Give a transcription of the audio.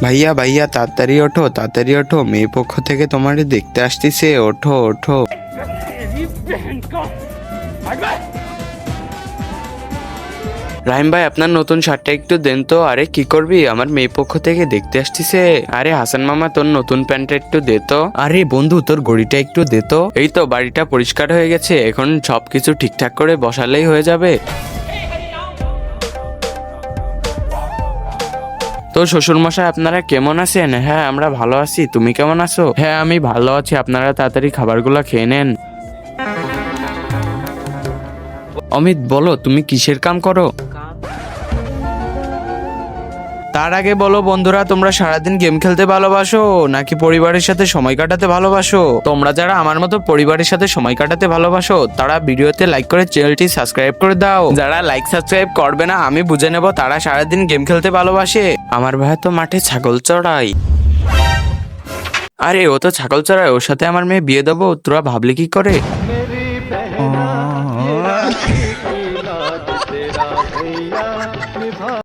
ভাইয়া ভাইয়া তাড়াতাড়ি ওঠো, মেয়ে পক্ষ থেকে তোমারে দেখতে আসতেছে, ওঠো ওঠো। রাহিম ভাই আপনার নতুন শার্টটা একটু দেন তো। আরে কি করবি, আমার মেয়ে পক্ষ থেকে দেখতে আসতেছে। আরে হাসান মামা তোর নতুন প্যান্টটা একটু দে তো। আরে বন্ধু তোর ঘড়িটা একটু দে তো। এই তো বাড়িটা পরিষ্কার হয়ে গেছে, এখন সবকিছু ঠিকঠাক করে বসালেই হয়ে যাবে। তো শ্বশুরমশাই আপনারা কেমন আছেন? হ্যাঁ আমরা ভালো আছি, তুমি কেমন আছো? হ্যাঁ আমি ভালো আছি, আপনারা তাড়াতাড়ি খাবারগুলো খেয়ে নেন। অমিত বলো তুমি কিসের কাম করো? তার আগে বলো বন্ধুরা, তোমরা সারাদিন গেম খেলতে ভালোবাসো নাকি পরিবারের সাথে সময় কাটাতে ভালোবাসো? তোমরা যারা আমার মতো পরিবারের সাথে সময় কাটাতে ভালোবাসো তারা ভিডিওতে লাইক করে চ্যানেলটি সাবস্ক্রাইব করে দাও। যারা লাইক সাবস্ক্রাইব করবে না আমি বুঝে নেব তারা সারাদিন গেম খেলতে ভালোবাসে। আমার ভাই তো মাঠে ছাগল চড়ায়। আরে ও তো ছাগল চড়ায়, ওর সাথে আমার মেয়ে বিয়ে দেবো, তোরা ভাবলি কি করে?